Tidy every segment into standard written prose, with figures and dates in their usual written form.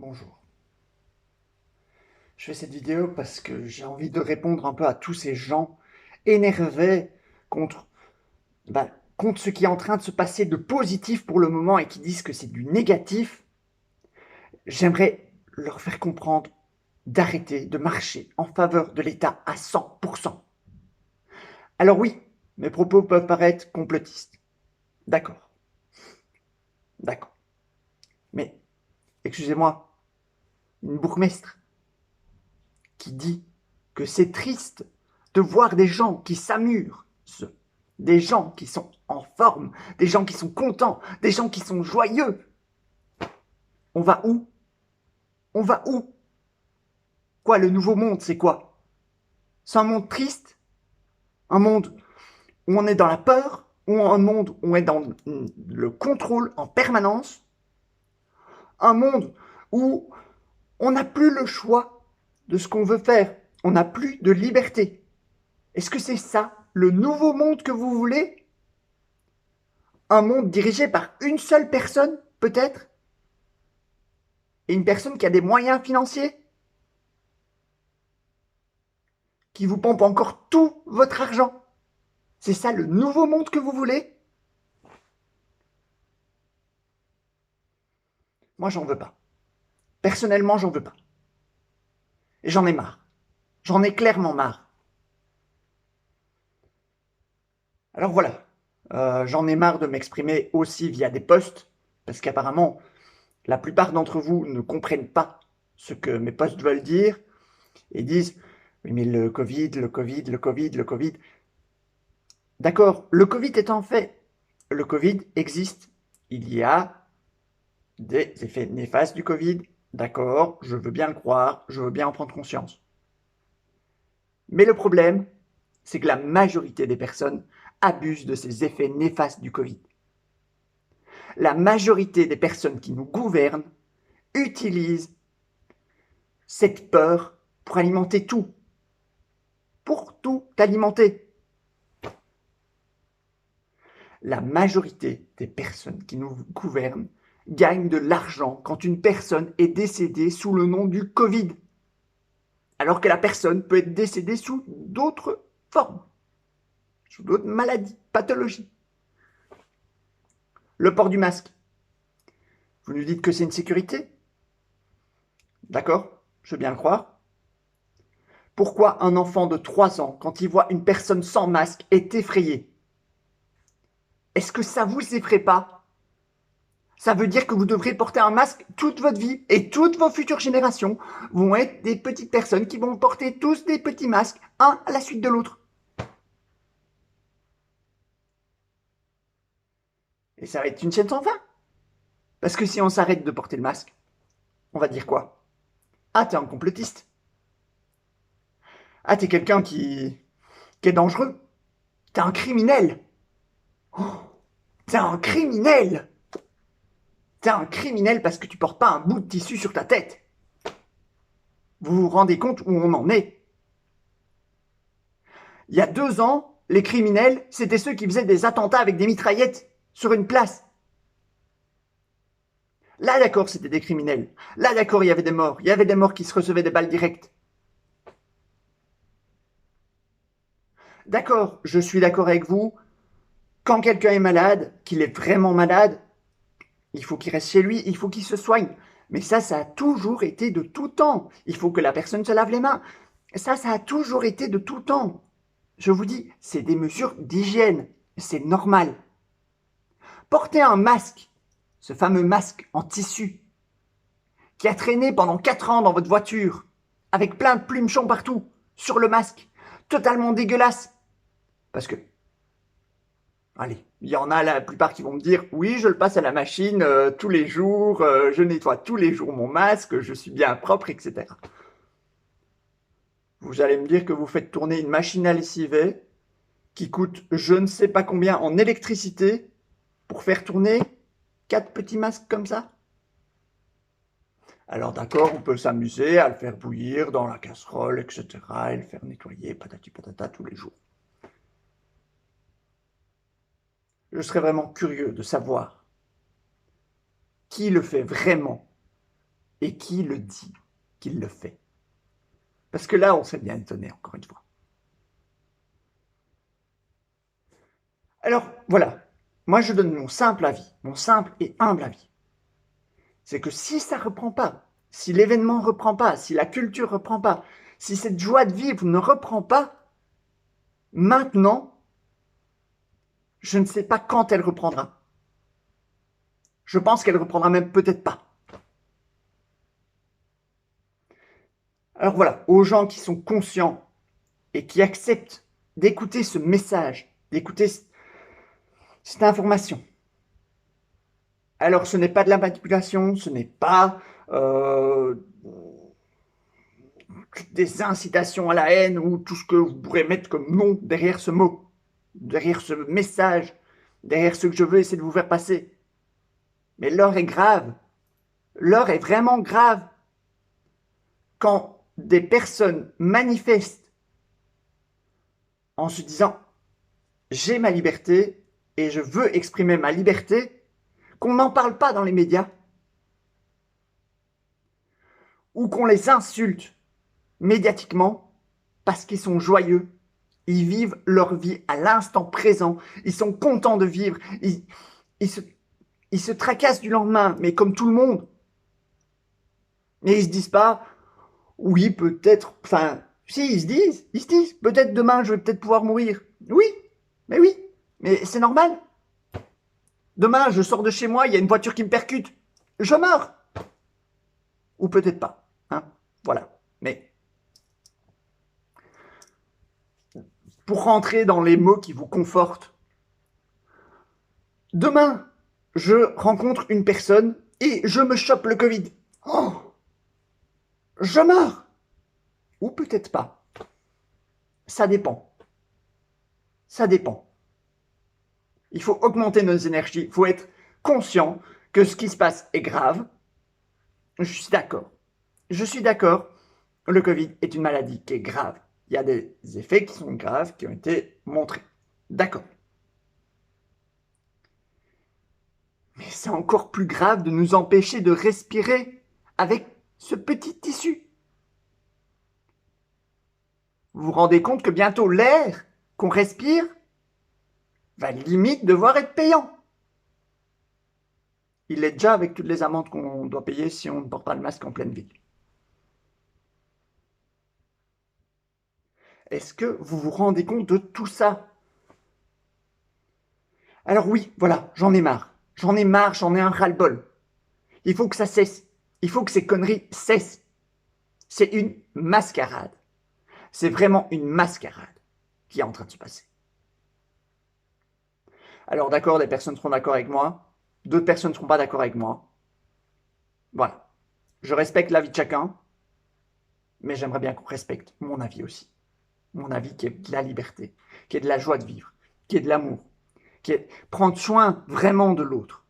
Bonjour. Je fais cette vidéo parce que j'ai envie de répondre un peu à tous ces gens énervés contre, contre ce qui est en train de se passer de positif pour le moment et qui disent que c'est du négatif. J'aimerais leur faire comprendre d'arrêter de marcher en faveur de l'État à 100%. Alors oui, mes propos peuvent paraître complotistes. D'accord. D'accord. Mais, excusez-moi, une bourgmestre qui dit que c'est triste de voir des gens qui s'amusent, des gens qui sont en forme, des gens qui sont contents, des gens qui sont joyeux. On va où? On va où? Quoi, le nouveau monde, c'est quoi? C'est un monde triste? Un monde où on est dans la peur? Ou un monde où on est dans le contrôle en permanence? Un monde où on n'a plus le choix de ce qu'on veut faire? On n'a plus de liberté? Est-ce que c'est ça, le nouveau monde que vous voulez? Un monde dirigé par une seule personne, peut-être? Et une personne qui a des moyens financiers? Qui vous pompe encore tout votre argent? C'est ça le nouveau monde que vous voulez? Moi, j'en veux pas. Personnellement, j'en veux pas. Et j'en ai marre. J'en ai clairement marre. Alors voilà, j'en ai marre de m'exprimer aussi via des posts, parce qu'apparemment, la plupart d'entre vous ne comprennent pas ce que mes posts veulent dire, et disent, oui mais le Covid, le Covid, le Covid, le Covid. D'accord, le Covid est un fait. Le Covid existe. Il y a des effets néfastes du Covid. D'accord, je veux bien le croire, je veux bien en prendre conscience. Mais le problème, c'est que la majorité des personnes abusent de ces effets néfastes du Covid. La majorité des personnes qui nous gouvernent utilisent cette peur pour alimenter tout. Pour tout alimenter. La majorité des personnes qui nous gouvernent gagnent de l'argent quand une personne est décédée sous le nom du Covid, alors que la personne peut être décédée sous d'autres formes, sous d'autres maladies, pathologies. Le port du masque, vous nous dites que c'est une sécurité? D'accord, je veux bien le croire. Pourquoi un enfant de 3 ans, quand il voit une personne sans masque, est effrayé? Est-ce que ça vous effraie pas? Ça veut dire que vous devrez porter un masque toute votre vie et toutes vos futures générations vont être des petites personnes qui vont porter tous des petits masques, un à la suite de l'autre. Et ça va être une chaîne sans fin. Parce que si on s'arrête de porter le masque, on va dire quoi? Ah, t'es un complotiste. Ah, t'es quelqu'un qui est dangereux. T'es un criminel. Oh, t'es un criminel. T'es un criminel parce que tu portes pas un bout de tissu sur ta tête. Vous vous rendez compte où on en est? Il y a 2 ans, les criminels, c'était ceux qui faisaient des attentats avec des mitraillettes sur une place. Là, d'accord, c'était des criminels. Là, d'accord, il y avait des morts. Il y avait des morts qui se recevaient des balles directes. D'accord, je suis d'accord avec vous. Quand quelqu'un est malade, qu'il est vraiment malade, il faut qu'il reste chez lui, il faut qu'il se soigne. Mais ça a toujours été de tout temps. Il faut que la personne se lave les mains. Ça a toujours été de tout temps. Je vous dis, c'est des mesures d'hygiène. C'est normal. Porter un masque, ce fameux masque en tissu, qui a traîné pendant 4 ans dans votre voiture, avec plein de plumes-chons partout, sur le masque, totalement dégueulasse. Parce que, allez, il y en a la plupart qui vont me dire, oui, je le passe à la machine tous les jours, je nettoie tous les jours mon masque, je suis bien propre, etc. Vous allez me dire que vous faites tourner une machine à lessiver qui coûte je ne sais pas combien en électricité pour faire tourner 4 petits masques comme ça? Alors d'accord, on peut s'amuser à le faire bouillir dans la casserole, etc. et le faire nettoyer, patati patata, tous les jours. Je serais vraiment curieux de savoir qui le fait vraiment et qui le dit qu'il le fait? Parce que là, on serait bien étonné, encore une fois. Alors, voilà. Moi, je donne mon simple avis, mon simple et humble avis. C'est que si ça ne reprend pas, si l'événement ne reprend pas, si la culture ne reprend pas, si cette joie de vivre ne reprend pas, maintenant, je ne sais pas quand elle reprendra. Je pense qu'elle reprendra même peut-être pas. Alors voilà, aux gens qui sont conscients et qui acceptent d'écouter ce message, d'écouter cette information. Alors ce n'est pas de la manipulation, ce n'est pas des incitations à la haine ou tout ce que vous pourrez mettre comme nom derrière ce mot, derrière ce message, derrière ce que je veux essayer de vous faire passer. Mais l'heure est grave. L'heure est vraiment grave. Quand des personnes manifestent en se disant « j'ai ma liberté et je veux exprimer ma liberté », qu'on n'en parle pas dans les médias ou qu'on les insulte médiatiquement parce qu'ils sont joyeux, ils vivent leur vie à l'instant présent, ils sont contents de vivre, ils se tracassent du lendemain, mais comme tout le monde. Et ils se disent pas, oui, peut-être, enfin, si, ils se disent, peut-être demain je vais peut-être pouvoir mourir. Oui, mais c'est normal. Demain, je sors de chez moi, il y a une voiture qui me percute, je meurs. Ou peut-être pas, hein, voilà. Mais pour rentrer dans les mots qui vous confortent, demain, je rencontre une personne et je me chope le Covid. Oh, je meurs. Ou peut-être pas. Ça dépend. Ça dépend. Il faut augmenter nos énergies. Il faut être conscient que ce qui se passe est grave. Je suis d'accord. Je suis d'accord. Le Covid est une maladie qui est grave. Il y a des effets qui sont graves, qui ont été montrés. D'accord. Mais c'est encore plus grave de nous empêcher de respirer avec ce petit tissu. Vous vous rendez compte que bientôt l'air qu'on respire va limite devoir être payant. Il l'est déjà avec toutes les amendes qu'on doit payer si on ne porte pas le masque en pleine ville. Est-ce que vous vous rendez compte de tout ça? Alors oui, voilà, j'en ai marre. J'en ai marre, j'en ai un ras-le-bol. Il faut que ça cesse. Il faut que ces conneries cessent. C'est une mascarade. C'est vraiment une mascarade qui est en train de se passer. Alors d'accord, des personnes seront d'accord avec moi, d'autres personnes ne seront pas d'accord avec moi. Voilà. Je respecte l'avis de chacun, mais j'aimerais bien qu'on respecte mon avis aussi. Mon avis qui est de la liberté, qui est de la joie de vivre, qui est de l'amour, qui est prendre soin vraiment de l'autre.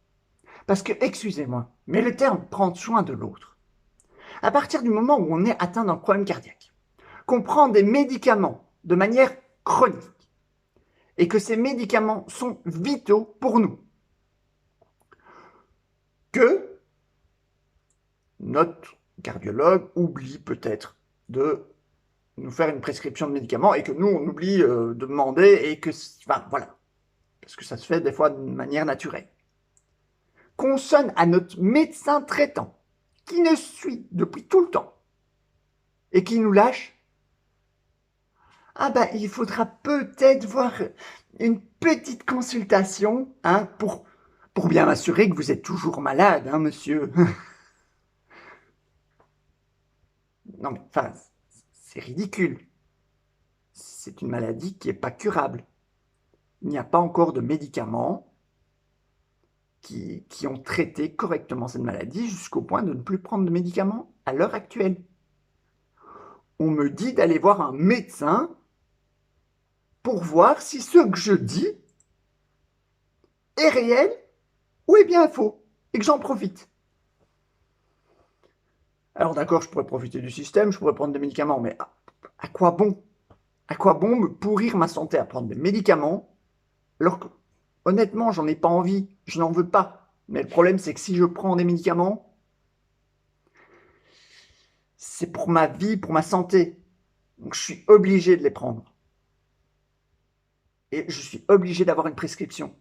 Parce que, excusez-moi, mais le terme prendre soin de l'autre, à partir du moment où on est atteint d'un problème cardiaque, qu'on prend des médicaments de manière chronique, et que ces médicaments sont vitaux pour nous, que notre cardiologue oublie peut-être de nous faire une prescription de médicaments et que nous, on oublie de demander et que, enfin, voilà, parce que ça se fait des fois de manière naturelle. Qu'on sonne à notre médecin traitant, qui nous suit depuis tout le temps et qui nous lâche, ah ben, il faudra peut-être voir une petite consultation hein, pour bien m'assurer que vous êtes toujours malade, hein, monsieur. Non mais, enfin, c'est ridicule. C'est une maladie qui n'est pas curable. Il n'y a pas encore de médicaments qui ont traité correctement cette maladie jusqu'au point de ne plus prendre de médicaments à l'heure actuelle. On me dit d'aller voir un médecin pour voir si ce que je dis est réel ou est bien faux et que j'en profite. Alors d'accord, je pourrais profiter du système, je pourrais prendre des médicaments, mais à quoi bon? À quoi bon me pourrir ma santé à prendre des médicaments alors que, honnêtement, j'en ai pas envie, je n'en veux pas. Mais le problème, c'est que si je prends des médicaments, c'est pour ma vie, pour ma santé. Donc, je suis obligé de les prendre. Et je suis obligé d'avoir une prescription.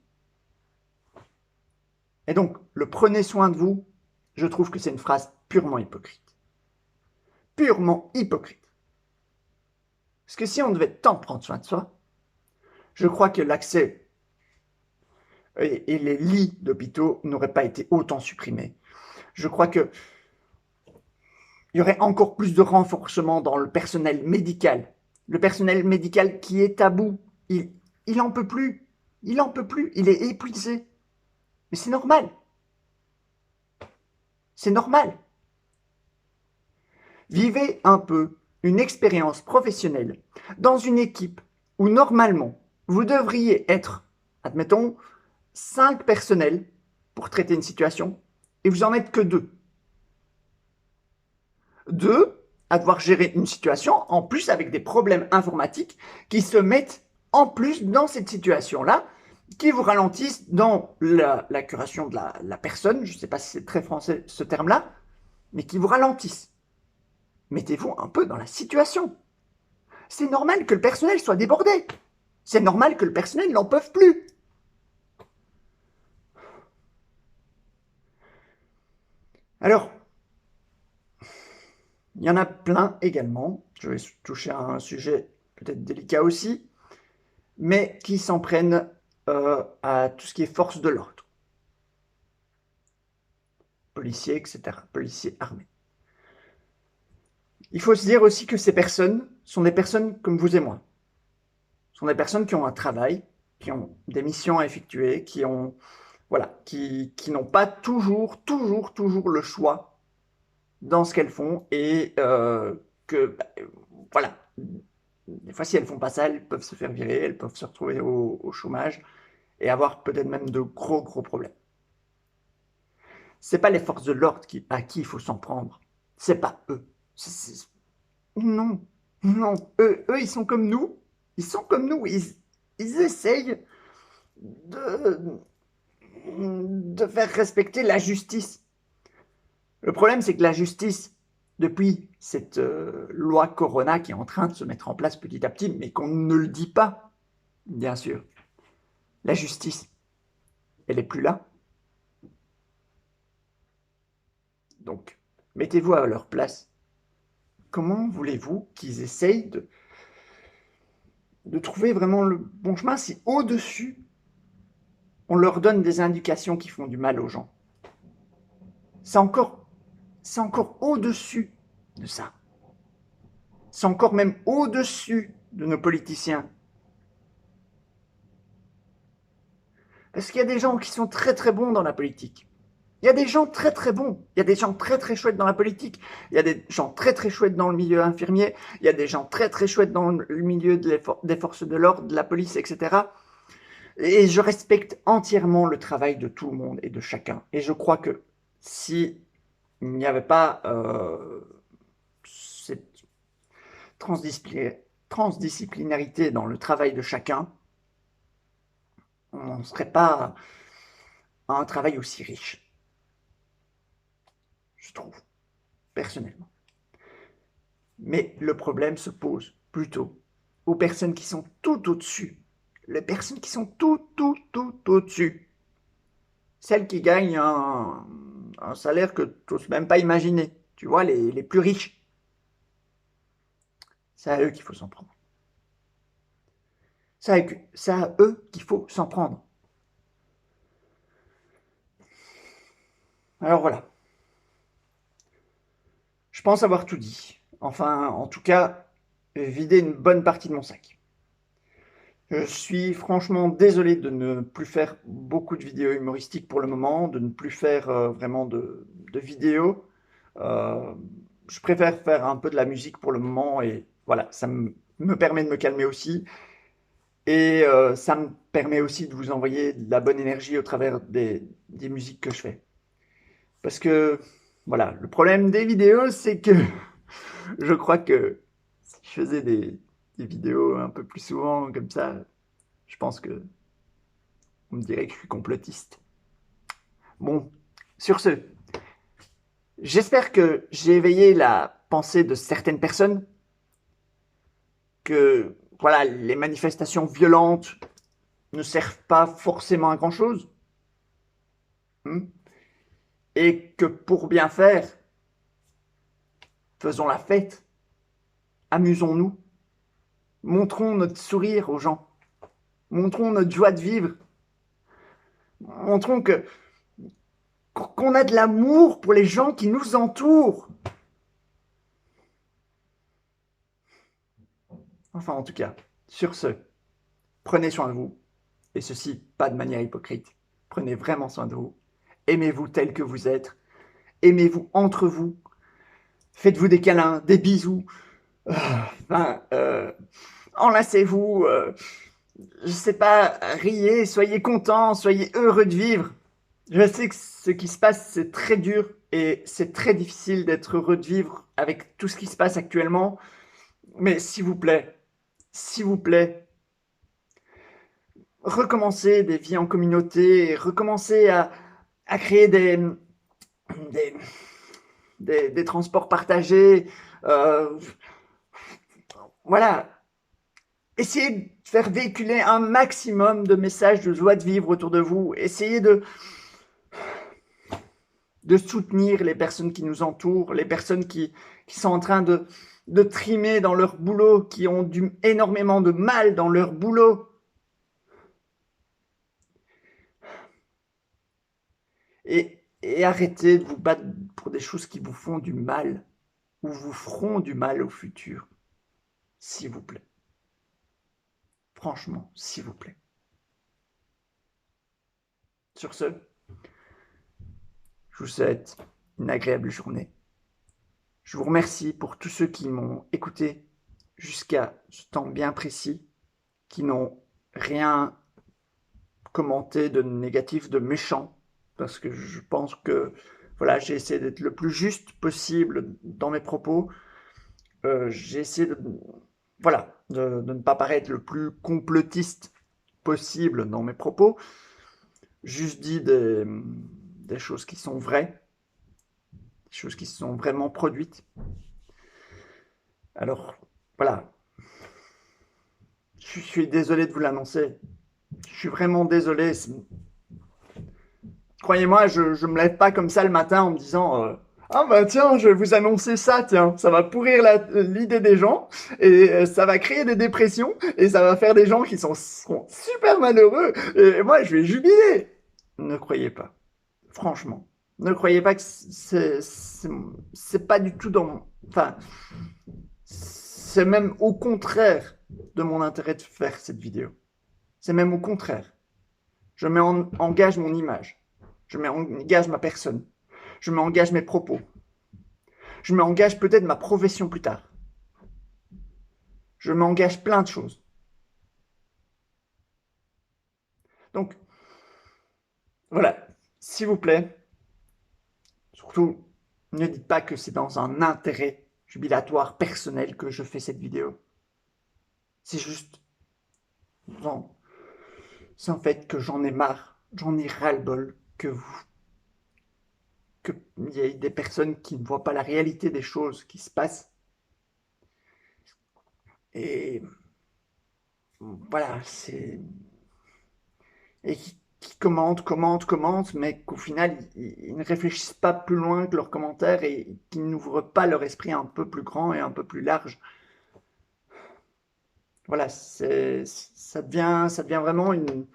Et donc, le prenez soin de vous, je trouve que c'est une phrase purement hypocrite. Purement hypocrite. Parce que si on devait tant prendre soin de soi, je crois que l'accès et les lits d'hôpitaux n'auraient pas été autant supprimés. Je crois qu'il y aurait encore plus de renforcement dans le personnel médical. Le personnel médical qui est à bout, il en peut plus. Il en peut plus. Il est épuisé. Mais c'est normal. C'est normal. Vivez un peu une expérience professionnelle dans une équipe où normalement vous devriez être, admettons, 5 personnels pour traiter une situation et vous en êtes que 2. 2 à devoir gérer une situation en plus avec des problèmes informatiques qui se mettent en plus dans cette situation-là, qui vous ralentissent dans la curation de la personne, je ne sais pas si c'est très français ce terme-là, mais qui vous ralentissent. Mettez-vous un peu dans la situation. C'est normal que le personnel soit débordé. C'est normal que le personnel n'en peut plus. Alors, il y en a plein également. Je vais toucher à un sujet peut-être délicat aussi, mais qui s'en prennent à tout ce qui est force de l'ordre. Policiers, etc. Policiers armés. Il faut se dire aussi que ces personnes sont des personnes comme vous et moi. Ce sont des personnes qui ont un travail, qui ont des missions à effectuer, qui ont, voilà, qui n'ont pas toujours le choix dans ce qu'elles font et que, voilà, des fois si elles font pas ça, elles peuvent se faire virer, elles peuvent se retrouver au chômage et avoir peut-être même de gros problèmes. C'est pas les forces de l'ordre à qui il faut s'en prendre, c'est pas eux. Non, non, eux, ils sont comme nous, ils essayent de faire respecter la justice. Le problème, c'est que la justice, depuis cette loi Corona qui est en train de se mettre en place petit à petit, mais qu'on ne le dit pas, bien sûr, la justice, elle n'est plus là. Donc, mettez-vous à leur place. Comment voulez-vous qu'ils essayent de trouver vraiment le bon chemin si au-dessus, on leur donne des indications qui font du mal aux gens? C'est encore au-dessus de ça. C'est encore même au-dessus de nos politiciens. Parce qu'il y a des gens qui sont très bons dans la politique. Il y a des gens très bons. Il y a des gens très chouettes dans la politique. Il y a des gens très chouettes dans le milieu infirmier. Il y a des gens très chouettes dans le milieu des forces de l'ordre, de la police, etc. Et je respecte entièrement le travail de tout le monde et de chacun. Et je crois que si il n'y avait pas cette transdisciplinarité dans le travail de chacun, on ne serait pas à un travail aussi riche, je trouve, personnellement. Mais le problème se pose plutôt aux personnes qui sont tout au-dessus. Les personnes qui sont tout au-dessus. Celles qui gagnent un salaire que tu n'oses même pas imaginer. Tu vois, les plus riches. C'est à eux qu'il faut s'en prendre. C'est à eux qu'il faut s'en prendre. Alors voilà. Je pense avoir tout dit. Enfin, en tout cas, vider une bonne partie de mon sac. Je suis franchement désolé de ne plus faire beaucoup de vidéos humoristiques pour le moment, de ne plus faire vraiment de vidéos. Euh, je préfère faire un peu de la musique pour le moment et voilà, ça me permet de me calmer aussi. Et ça me permet aussi de vous envoyer de la bonne énergie au travers des musiques que je fais. Parce que, voilà, le problème des vidéos, c'est que je crois que si je faisais des vidéos un peu plus souvent comme ça, je pense que on me dirait que je suis complotiste. Bon, sur ce, j'espère que j'ai éveillé pensée de certaines personnes que voilà, les manifestations violentes ne servent pas forcément à grand-chose, et que pour bien faire, faisons la fête, amusons-nous, montrons notre sourire aux gens, montrons notre joie de vivre, montrons qu'on a de l'amour pour les gens qui nous entourent. Enfin, en tout cas, sur ce, prenez soin de vous, et ceci pas de manière hypocrite. Prenez vraiment soin de vous, aimez-vous tel que vous êtes, aimez-vous entre vous, faites-vous des câlins, des bisous, enlacez-vous, je sais pas, riez, soyez contents, soyez heureux de vivre. Je sais que ce qui se passe, c'est très dur et c'est très difficile d'être heureux de vivre avec tout ce qui se passe actuellement. Mais s'il vous plaît, recommencez des vies en communauté, recommencez à créer des transports partagés. Voilà. Essayez de faire véhiculer un maximum de messages de joie de vivre autour de vous. Essayez de soutenir les personnes qui nous entourent, les personnes qui sont en train de trimer dans leur boulot, qui ont énormément de mal dans leur boulot. Et arrêtez de vous battre pour des choses qui vous font du mal ou vous feront du mal au futur. S'il vous plaît. Franchement, s'il vous plaît. Sur ce, je vous souhaite une agréable journée. Je vous remercie pour tous ceux qui m'ont écouté jusqu'à ce temps bien précis, qui n'ont rien commenté de négatif, de méchant, parce que je pense que voilà, j'ai essayé d'être le plus juste possible dans mes propos. J'ai essayé de ne pas paraître le plus complotiste possible dans mes propos. Juste dit des choses qui sont vraies, des choses qui sont vraiment produites. Alors, voilà. Je suis désolé de vous l'annoncer. Je suis vraiment désolé. Croyez-moi, je ne me lève pas comme ça le matin en me disant ah bah tiens, je vais vous annoncer ça, tiens, ça va pourrir l'idée des gens, et ça va créer des dépressions, et ça va faire des gens qui seront super malheureux, et moi je vais jubiler. Ne croyez pas. Franchement. Ne croyez pas que c'est pas du tout dans mon... Enfin, c'est même au contraire de mon intérêt de faire cette vidéo. C'est même au contraire. Je mets en gage mon image. Je mets en gage ma personne. Je mets en gage mes propos. Je mets en gage peut-être ma profession plus tard. Je m'engage plein de choses. Donc, voilà, s'il vous plaît, surtout, ne dites pas que c'est dans un intérêt jubilatoire personnel que je fais cette vidéo. C'est juste... Non. C'est en fait que j'en ai marre, j'en ai ras-le-bol qu'il y ait des personnes qui ne voient pas la réalité des choses qui se passent. Et voilà, et qui commentent, mais qu'au final, ils ne réfléchissent pas plus loin que leurs commentaires et qui n'ouvrent pas leur esprit un peu plus grand et un peu plus large. Voilà, ça devient vraiment une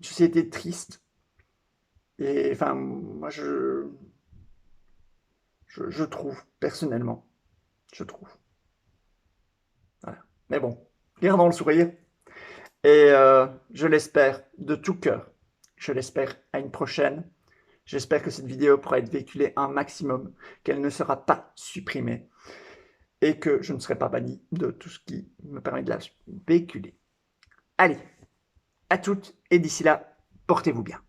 société triste. Et enfin, moi, je trouve, personnellement, je trouve. Voilà. Mais bon, gardons le sourire. Et je l'espère de tout cœur. Je l'espère à une prochaine. J'espère que cette vidéo pourra être véhiculée un maximum, qu'elle ne sera pas supprimée et que je ne serai pas banni de tout ce qui me permet de la véhiculer. Allez, à toutes et d'ici là, portez-vous bien.